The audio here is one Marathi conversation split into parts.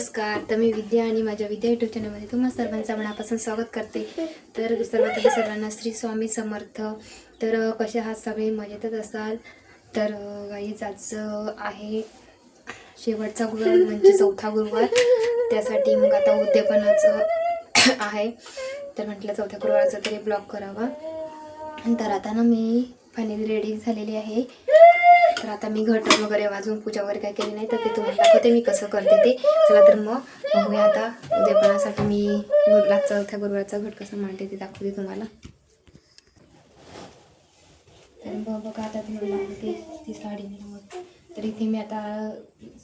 नमस्कार. तर मी विद्या आणि माझ्या विद्या यूट्यूब चॅनलमध्ये तुम्हा सर्वांचं मनापासून स्वागत करते. तर सर्वांना श्री स्वामी समर्थ. तर कसे आहात सगळे, मजेतच असाल. तर गाईज आज आहे शेवटचा गुरुवार म्हणजे चौथा गुरुवार. त्यासाठी मग आता उद्यापनाचं आहे. तर म्हटलं चौथ्या गुरुवारचा तरी ब्लॉग करावा. तर आता ना मी फायनली रेडी झालेली आहे. तर आता मी घट वगैरे वाजून पूजा वगैरे काय केली नाही, तर ते तुम्हाला दाखवते मी कसं करते ते. चला तर मग बघूया आता उद्यापनासाठी मी चौथ्या गुरुवारचा घट कसं मांडते ते दाखवते तुम्हाला. तर बघा आता तुम्हाला दाखवते ती साडी मग. तर इथे मी आता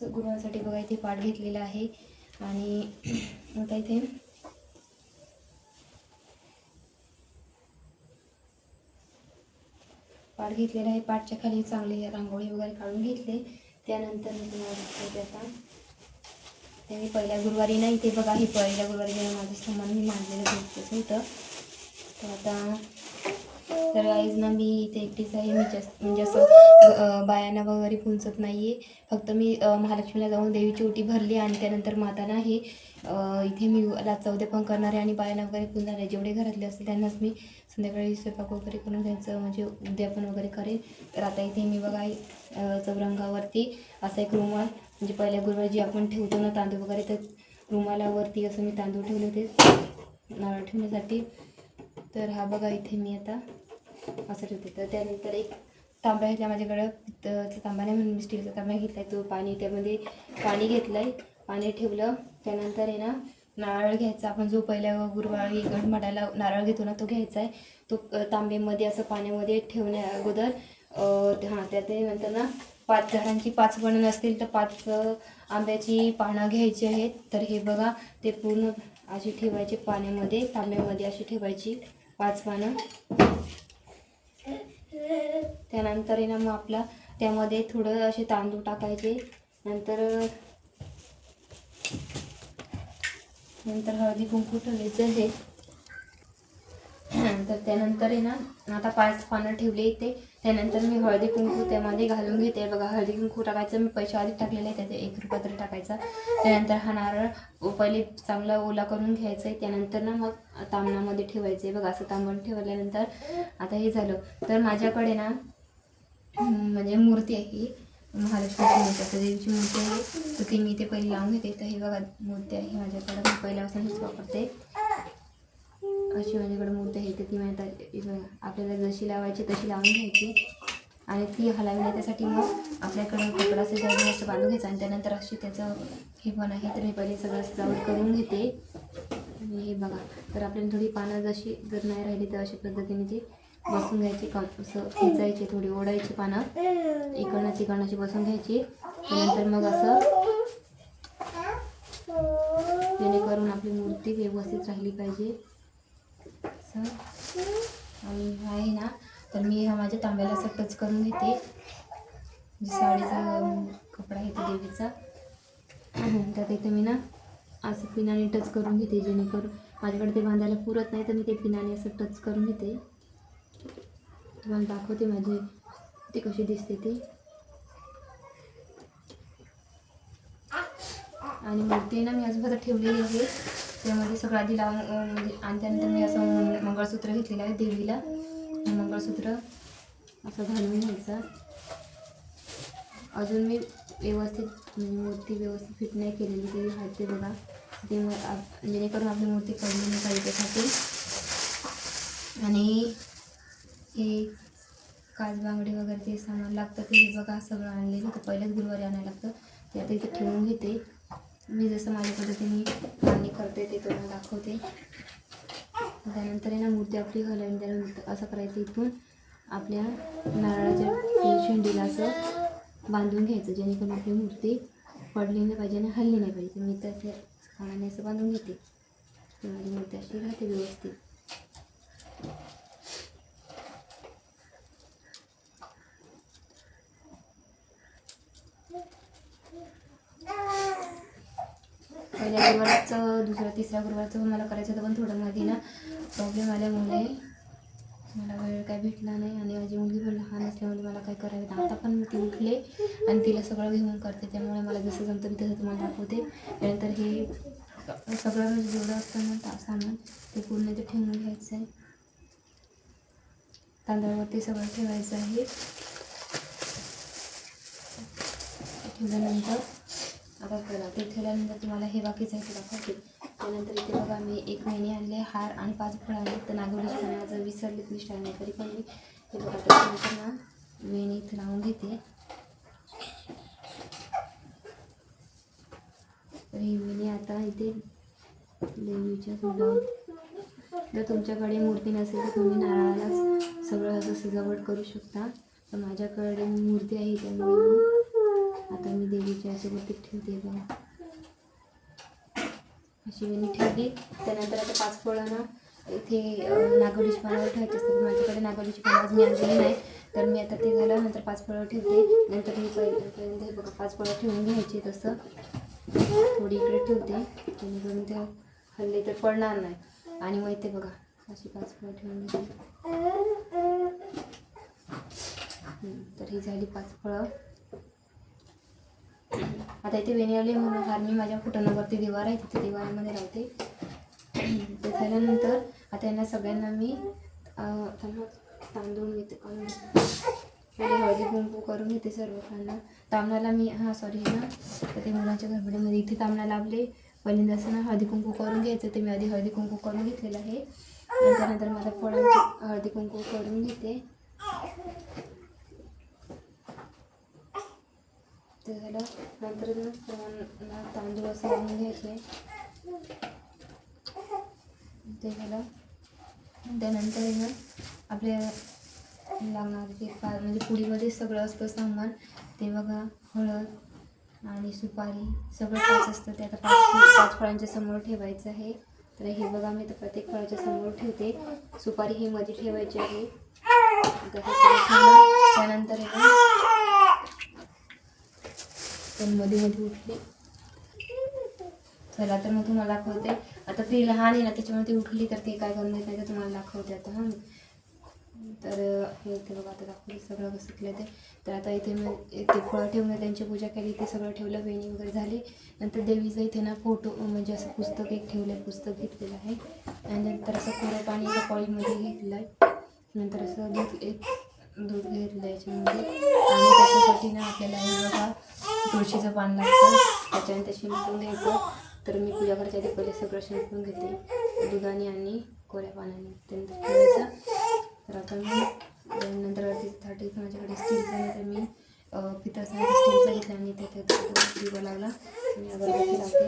गुरुवारसाठी बघा इथे पाठ घेतलेला आहे. आणि आता इथे पाठ घेतलेला आहे. पाठच्या खाली चांगली रांगोळी वगैरे काढून घेतले. त्यानंतर मी तुम्हाला दाखवते आता ते मी पहिल्या गुरुवारी नाही, ते बघा हे पहिल्या गुरुवारी माझं सामान मी मांडलेलं होतं. तर आता तर आईज ना मी इथे एकटीच आहे. मी जास्त म्हणजे असं बायांना वगैरे पुंजत नाही आहे. फक्त मी महालक्ष्मीला जाऊन देवीची ओटी भरली आणि त्यानंतर माताना हे इथे मी उद्यापन करणारे आणि बायांना वगैरे पुंजणारे जेवढे घरातले असतील त्यांनाच मी संध्याकाळी स्वयंपाक वगैरे करून घ्यायचं म्हणजे उद्यापन वगैरे करेन. तर आता इथे मी बघा चौरंगावरती असा एक रुमाल म्हणजे पहिल्या गुरुवारी जे आपण ठेवतो ना तांदूळ वगैरे, तर रुमालावरती असं मी तांदूळ ठेवले ते नारळ ठेवण्यासाठी. तर हा बघा इथे मी आता असं ठेवते. तर त्यानंतर एक तांबा घेतला माझ्याकडं, पित्तळाचा तांबा नाही म्हणून मी स्टीलचा तांबा घेतला आहे. तो त्यामध्ये पाणी घेतलं आहे, पाणी ठेवलं. त्यानंतर आहे ना नारळ घ्यायचा. आपण जो पहिल्या गुरुवारी घट मांडायला नारळ घेतो ना तो घ्यायचा आहे. तो तांब्यामध्ये असं पाण्यामध्ये ठेवण्या अगोदर नंतर ना 5 झाडांची 5 पानं नसतील तर 5 आंब्याची पानं घ्यायची आहेत. तर हे बघा ते पूर्ण अशी ठेवायची पाण्यामध्ये, तांब्यामध्ये अशी ठेवायची 5 पानं. त्यानंतर आहे ना मग आपला त्यामध्ये थोडं असे तांदूळ टाकायचे. नंतर हळदी कुंकू ठेवायचं आहे. तर त्यानंतर आहे ना आता 5 पानं ठेवले ते. त्यानंतर मी हळदी कुंकू त्यामध्ये घालून घेते. बघा हळदी कुंकू टाकायचं मी पैसे आधी टाकलेले आहे, त्याचे 1 रुपया तरी टाकायचा. त्यानंतर हा नारळ पहिले चांगला ओला करून घ्यायचा आहे. त्यानंतर ना मग तांबणामध्ये ठेवायचं आहे. बघा असं तांबण ठेवल्यानंतर आता हे झालं. तर माझ्याकडे ना म्हणजे मूर्ती आहे महालक्ष्मीची मूर्ती, आता देवीची मूर्ती आहे. तर ती मी इथे पहिले लावून घेते. तर हे बघा मूर्ती आहे माझ्याकडे, मी पहिल्यापासून हेच वापरते. अशी माझ्याकडे मूर्ती आहे. तर ती मी आपल्याला जशी लावायची तशी लावून घ्यायची आणि ती हलवण्यासाठी मग आपल्याकडं कपडा सजावून असं बांधून घ्यायचं. आणि त्यानंतर अशी त्याचं हे पण आहे. तर मी पहिले सगळं सजावट करून घेते. आणि हे बघा तर आपल्याला थोडी पानं जशी जर नाही राहिली तर अशा पद्धतीने ती बसून घ्यायची. असं खेचायची, थोडी ओढायची पानं इकडनं तिकडनं अशी बसून घ्यायची. त्यानंतर मग असं जेणेकरून आपली मूर्ती व्यवस्थित राहिली पाहिजे असं. आणि आहे ना तर मी हा माझ्या तांब्याला असं टच करून घेते. साडीचा कपडा आहे तो देवीचा. तर इथे मी ना असं पिनाने टच करून घेते, जेणेकरून माझ्याकडे ते बांधायला पुरत नाही तर मी ते पिनाने असं टच करून घेते. तुम्हाला दाखवते माझी ती कशी दिसते ती. आणि मूर्ती ना मी अजून ठेवलेली आहे. त्यामध्ये सगळं आधी लावून आणि त्यानंतर मी असं मंगळसूत्र घेतलेलं आहे देवीला. मंगळसूत्र असं घालून घ्यायचं. अजून मी व्यवस्थित मूर्ती व्यवस्थित फिट नाही केलेली ती हाते बघा ते जेणेकरून आपली मूर्ती पडली नाही पाहिजे त्यासाठी. आणि हे काजबांगडे वगैरे ते सामान लागतं ते हे बघा सगळं आणलेलं तर पहिल्याच गुरुवारी आणायला लागतं. ते आता इथे ठेवून घेते. मी जसं माझ्या पद्धतीने मांडणी करते ते तुम्हाला दाखवते. त्यानंतर आहे ना मूर्ती आपली हलवून त्यानंतर असं करायचं, इथून आपल्या नारळाच्या शेंडीला असं बांधून घ्यायचं जेणेकरून आपली मूर्ती पडली नाही पाहिजे आणि हलली नाही पाहिजे. मी तर ते खाण्याने असं बांधून घेते. माझी मूर्ती अशी राहते व्यवस्थित. पहिल्या गुरुवारचं दुसऱ्या तिसऱ्या गुरुवारचं मला करायचं होतं, पण थोडं मध्ये ना प्रॉब्लेम आल्यामुळे मला वेळ काय भेटला नाही आणि माझी मुलगी पण लहान असल्यामुळे मला काय करायला आता पण ती उठले आणि तिला सगळं घेऊन करते, त्यामुळे मला जसं जमतं मी तसं तुम्हाला दाखवते. त्यानंतर हे सगळं जेवढं असतं ना सामान ते पूर्ण ते ठेवून घ्यायचं आहे. तांदळावरती सगळं ठेवायचं आहे. ठेवल्यानंतर आता बघा ते ठेवल्यानंतर तुम्हाला हे बाकीचं आहे ते दाखवते. त्यानंतर इथे बघा मी एक वेणी आणले, हार आणि 5 फळं आणले. तर नागोलीची पण जर विसरले तुम्ही स्टाईल तरी पण मी हे बघा त्याच्यानंतर ना वेणी इथे लावून घेते. तर ही वेणी आता इथे देवीच्या समोर, जर तुमच्याकडे मूर्ती नसेल तर तुम्ही नारळालाच सगळं असं सजावट करू शकता. तर माझ्याकडे मूर्ती आहे त्यामुळे आता मी देवीच्या याच्यावरती ठेवते बघा, अशी वेणी ठेवली. त्यानंतर आता 5 फळं ना इथे नागोलीच्या पानावर ठेवायचे असतात. माझ्याकडे नागोलीची पानं आज मी आणलेली नाही, तर मी आता ते झालं नंतर 5 फळं ठेवते. नंतर मी पहिल्यांदा हे बघा 5 फळं ठेवून घ्यायची, तसं थोडी इकडे ठेवते जेणेकरून ते हल्ले तर पडणार नाही. आणि मग इथे बघा अशी 5 फळं ठेवून घेते. तर ही झाली 5 फळं. आता इथे वेणी आली म्हणून हार मी माझ्या फुटाणावरती दिवार आहे तिथे दिवारामध्ये लावते. ते झाल्यानंतर आता यांना सगळ्यांना मी तांदूळ घेते, हळदी कुंकू करून घेते सर्वांना. तांबणाला मी सॉरी ना तर ते मुलाच्या गडबडीमध्ये इथे तांबणा लावले. पहिल्यांदा असं ना हळदी कुंकू करून घ्यायचं, ते मी आधी हळदी कुंकू करून घेतलेलं आहे. त्यानंतर माझ्या फळांची हळदी कुंकू करून घेते. ते झालं नंतर ना तांदूळ असं लावून घ्यायचे. ते झालं त्यानंतर ना आपल्या लागणार ते म्हणजे पुडीमध्ये सगळं असतं सामान, ते बघा हळद आणि सुपारी सगळं 5 असतं. ते आता 5 फळांच्या समोर ठेवायचं आहे. तर हे बघा मी तर प्रत्येक फळाच्या समोर ठेवते. सुपारी ही मध्ये ठेवायची आहे. त्यानंतर पण मध्ये उठली. चला तर मग तुम्हाला दाखवते. आता ती लहान आहे ना त्याच्यामुळे ती उठली तर ती काय करून देत नाही, तर तुम्हाला दाखवते आता हां. तर हे इथे बघा आता दाखवते सगळं कसं केलं ते. तर आता इथे मी ते फळं ठेवून त्यांची पूजा केली, ते सगळं ठेवलं, वेणी वगैरे झाली. नंतर देवीचं इथे ना फोटो म्हणजे असं पुस्तक एक ठेवलं, पुस्तक घेतलेलं आहे. आणि नंतर असं कोरं पाणी एका पॉळीमध्ये घेतलं आहे. नंतर असं दूध घेतलं याच्यामध्ये. आणि त्याच्यासाठी ना आपल्याला हे बघा तुळशीचं पान लागतं, त्याच्यानंतर शिंपडून घ्यायचं. तर मी पूजा करायच्या आधी पहिले सगळं शिंपडून घेते दुधाने आणि कोऱ्या पाण्याने, त्यानंतर ठेवायचं. तर आता मी नंतर ताटी माझ्याकडे स्टीलचं नाही तर मी पितळाचं स्टीलचं घेतलं आणि त्याच्यात दिवा लागला आणि अगरबत्ती लावते.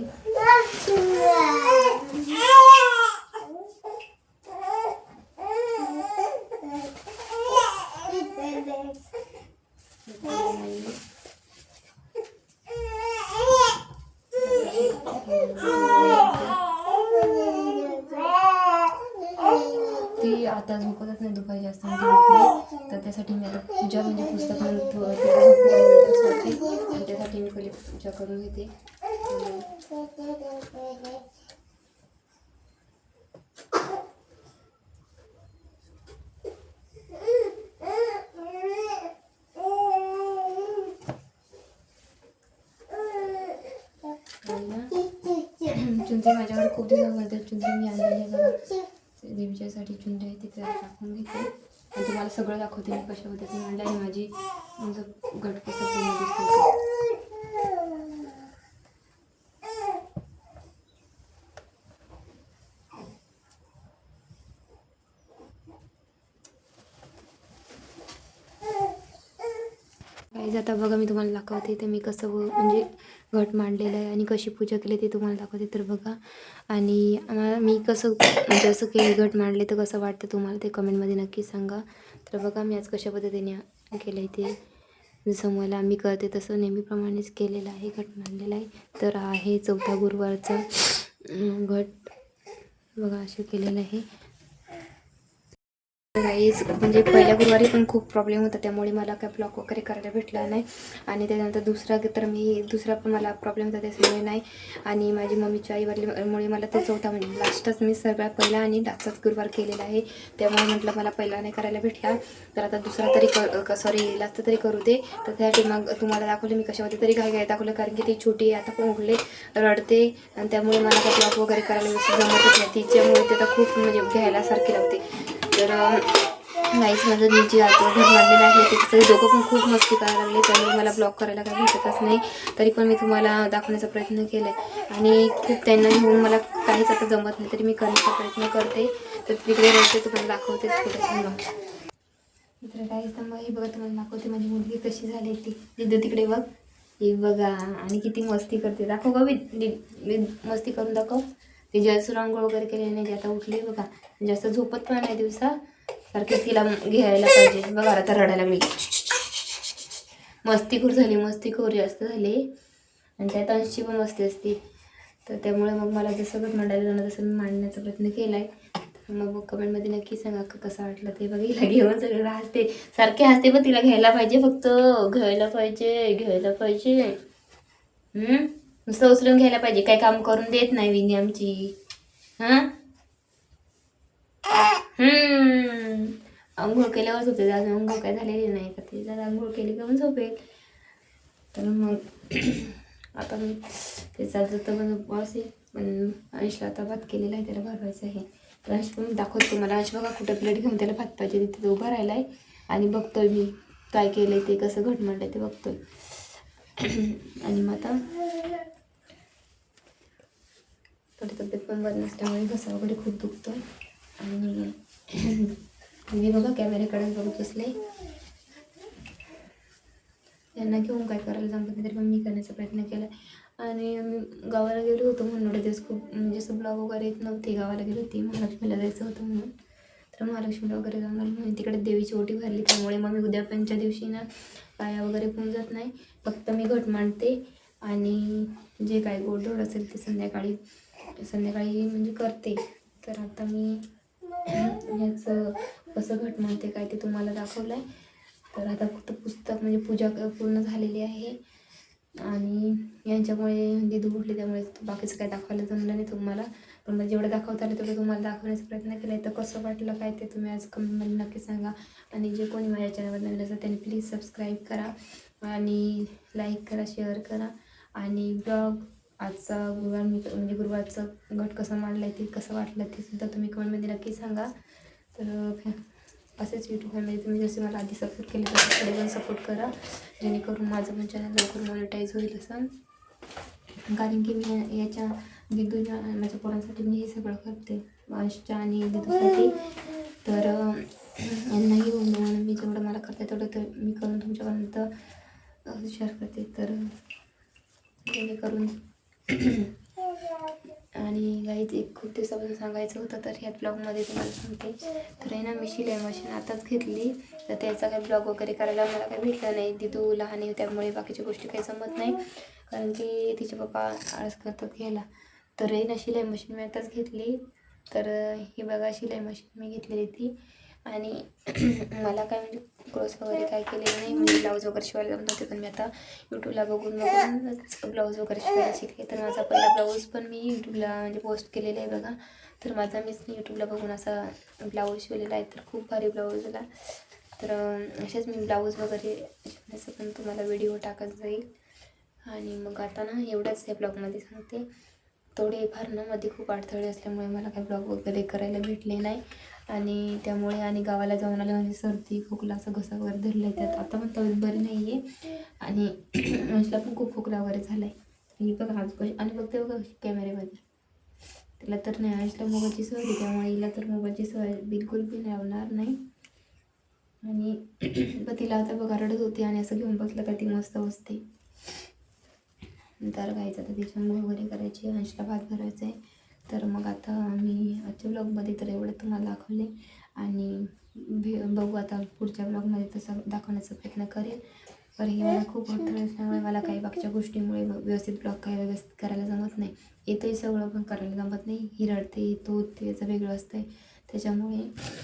ती आता झोपतच नाही दुपारी जास्त तर त्यासाठी मी आता पूजा म्हणजे पुस्तक आणि त्यासाठी मी पहिले पूजा करून घेते. चुंदरी माझ्याकडे खूप दिवस घालते. चुंदरी मी आणलेली आहे बघा, देवीच्यासाठी चुंदरी आहे तिथे टाकून घेते आणि तुम्हाला सगळं दाखवते मी कशा पद्धतीने आणलं आणि माझी गट कसं पूर्ण दिसतं. काही आता बघा मी तुम्हाला दाखवते तर मी कसं म्हणजे घट मांडलेलं आहे आणि कशी पूजा केली ते तुम्हाला दाखवते. तर बघा आणि मी कसं म्हणजे असं केलं घट मांडले तर कसं वाटतं तुम्हाला ते कमेंटमध्ये नक्की सांगा. तर बघा मी आज कशा पद्धतीने केलं आहे ते, जसं मला मी करते तसं नेहमीप्रमाणेच केलेलं आहे, घट मांडलेला आहे. तर आहे 4था गुरुवारचा घट बघा असं केलेलं आहे. गाईज म्हणजे पहिल्या गुरुवारी पण खूप प्रॉब्लेम होता, त्यामुळे मला काय ब्लॉग वगैरे करायला भेटला नाही. आणि त्यानंतर दुसरा पण मला प्रॉब्लेम होता त्याच्यामुळे नाही. आणि माझी मम्मीची आई वारल्यामुळे मला ते चौथा म्हणजे लास्टच मी सगळ्यात पहिला आणि लास्टचाच गुरुवार केलेला आहे. त्यामुळे म्हटलं मला पहिला नाही करायला भेटला तर आता दुसरा तरी लास्ट तरी करू दे. तर त्यासाठी मग तुम्हाला दाखवले मी कशामध्ये तरी काय दाखवलं, कारण की ती छोटी आता पण उघडले रडते आणि त्यामुळे मला काय ब्लॉग वगैरे करायला व्यवस्थित जमतच नाही. तिच्यामुळे ते आता खूप म्हणजे घ्यायला सारखी लागते. तर गाईस माझं मी जे आता घर मांडलेलं आहे त्याचे दोघं पण खूप मस्ती करायला लागले, त्यामुळे मला ब्लॉग करायला काय भेटतच नाही. तरी पण मी तुम्हाला दाखवण्याचा प्रयत्न केला आहे आणि खूप त्यांना घेऊन मला काहीच आता जमत नाही, तरी मी करण्याचा प्रयत्न करते. तर तिकडे रडते तुम्हाला दाखवतेच पुढे थांबा. तर गाईस थांबा, हे बघा तुम्हाला दाखवते माझी मुलगी कशी झाली ती. तिथं तिकडे बघ, हे बघा आणि किती मस्ती करते. दाखव का मी मस्ती करून दाखव. ती जास्त रांगोळ वगैरे केलेली नाही, आता उठली बघा. जास्त झोपत पण नाही दिवसा, सारखे तिला घ्यायला पाहिजे. बघा आता रडायला लागली, मस्तीखोर झाली, मस्तीखोर जास्त झाली. आणि त्यात अंशी पण मस्ती असते. तर त्यामुळे मग मला जसं घर मांडायला जाणं तसं मी मांडण्याचा प्रयत्न केला आहे. मग कमेंटमध्ये नक्की सांगा कसं वाटलं ते. बघा हिला घेऊन सगळं हसते, सारखे हसते, पण तिला घ्यायला पाहिजे, फक्त घ्यायला पाहिजे. नुसतं उचलून घ्यायला पाहिजे, काही काम करून देत नाही विनी आमची. हां आंघोळ केल्यावरच होते, अजून आंघोळ काय झालेली नाही. का ती जर आंघोळ केली का मग झोपेल. तर मग आता मी ते चालतं तर उपवास आहे, पण अंशला आता भात केलेला आहे, त्याला भरवायचं आहे. तर अंश पण दाखवतो तुम्हाला. अंश बघा कुठं प्लेट घेऊन त्याला भात पाहिजे तिथे तो उभा राहिला आहे आणि बघतोय मी काय केलं आहे ते, कसं घट मांडलं ते बघतोय. आणि मग आता थोडी तब्येत पण बरी नसल्यामुळे घसा वगैरे खूप दुखतोय. आणि मी बघा कॅमेऱ्याकडे बघत बसले. यांना घेऊन काय करायला जमत नाही, तरी पण मी करण्याचा प्रयत्न केला. आणि मी गावाला गेलो होतो म्हणून एवढे दिवस खूप म्हणजे असं ब्लॉग वगैरे येत नव्हते. गावाला गेली होती, महालक्ष्मीला जायचं होतं म्हणून. तर महालक्ष्मीला वगैरे जाऊन आलो म्हणून तिकडे देवीची ओटी भरली, त्यामुळे मग मी उद्यापनच्या दिवशी ना पाया वगैरे पण जात नाही, फक्त मी घट मांडते. आणि जे काय गोडधोड असेल ते संध्याकाळी म्हणजे करते. तर आता मी ह्याचं कसं घट मांडते काय ते तुम्हाला दाखवलं आहे. तर आता फक्त पुस्तक म्हणजे पूजा पूर्ण झालेली आहे. आणि यांच्यामुळे दिदू उठली, त्यामुळे बाकीचं काय दाखवायला जमलं नाही तुम्हाला. पण मला जेवढं दाखवता आलं तेवढं तुम्हाला दाखवण्याचा प्रयत्न केला आहे. तर कसं वाटलं काय ते तुम्ही आज कमेंटमध्ये नक्की सांगा. आणि जे कोणी माझ्या चॅनलवर नवीन असेल त्यांनी प्लीज सबस्क्राईब करा आणि लाईक करा, शेअर करा. आणि ब्लॉग आजचा गुरुवार मी म्हणजे गुरुवारचं घट कसं मांडलं आहे ते कसं वाटलं ते सुद्धा तुम्ही कमेंटमध्ये नक्की सांगा. तर असेच यूट्यूब फॅमिली तुम्ही जसे मला आधी सपोर्ट केले तसे पुढे पण सपोर्ट करा, जेणेकरून माझं पण चॅनल लवकर मॉनिटाईज होईल असं. कारण की मी याच्या दिदूच्या माझ्या पोरांसाठी मी हे सगळं करते, अंशच्या आणि दिदूसाठी. तर यांना घेऊन म्हणून मी जेवढं मला करते तेवढं तर मी करून तुमच्यापर्यंत शेअर करते. तर जेणेकरून आणि गाईच एक खूप दिवसापासून सांगायचं होतं, तर ह्या ब्लॉगमध्ये तुम्हाला सांगते. तर आहे ना मी शिलाई मशीन आताच घेतली, तर त्याचा काही ब्लॉग वगैरे करायला मला काही भेटलं नाही. दिदू लहान आहे त्यामुळे बाकीच्या गोष्टी काही जमत नाही, कारण की तिचे पप्पा आळस करतात घ्यायला. तर आहे ना शिलाई मशीन मी आताच घेतली. तर ही बघा शिलाई मशीन मी घेतलेली ती. आणि मला काय म्हणजे कोर्स वगैरे काय केलेलं नाही, म्हणजे ब्लाऊज वगैरे शिवायला जमत होते, पण मी आता यूट्यूबला बघून ब्लाऊज वगैरे शिवायला शिकले. तर माझा पहिला ब्लाऊज पण मी यूट्यूबला म्हणजे पोस्ट केलेला आहे बघा. तर माझा मीच यूट्यूबला बघून असा ब्लाऊज शिवलेला आहे, तर खूप भारी ब्लाऊज झाला. तर असेच मी ब्लाऊज वगैरे शिवण्याचं पण तुम्हाला व्हिडिओ टाकत जाईल. आणि मग आता ना एवढंच या ब्लॉगमध्ये सांगते. थोडेफार ना मध्ये खूप अडथळे असल्यामुळे मला काही ब्लॉग वगैरे करायला भेटले नाही. आणि त्यामुळे आणि गावाला जाऊन आले म्हणजे सर्दी खोकला असं घसा वगैरे धरलं आहे. त्यात आता पण तब्येत बरी नाही आहे. आणि अंशला पण खूप खोकला वगैरे झाला आहे. ही बघा आज कशी आणि बघते बघा कॅमेऱ्यामध्ये. तिला तर नाही, अंशला मोबाईलची सवय आहे त्यामुळे हिला तर मोबाईलची सवय बिलकुल बी लावणार नाही. आणि पण तिला आता बघा रडत होती आणि असं घेऊन बसलं का ती मस्त बसते. तर गायचं आता तिची अंघोळ वगैरे करायची, अंशला भात भरायचा आहे. तर मग आता मी आजच्या ब्लॉगमध्ये तर एवढं तुम्हाला दाखवले. आणि बघू आता पुढच्या ब्लॉगमध्ये तसं दाखवण्याचा प्रयत्न करेल. तर हे मला खूप अडथळे असल्यामुळे मला काही बाकीच्या गोष्टीमुळे व्यवस्थित ब्लॉग काही व्यवस्थित करायला जमत नाही. येतंही सगळं पण करायला जमत नाही. ही रडते तो त्याचं वेगळं असतं आहे, त्याच्यामुळे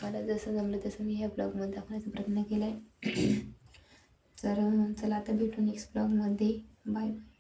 मला जसं जमलं तसं मी ह्या ब्लॉगमध्ये दाखवण्याचा प्रयत्न केला आहे. तर चला आता भेटू नेक्स्ट ब्लॉगमध्ये. Bye bye.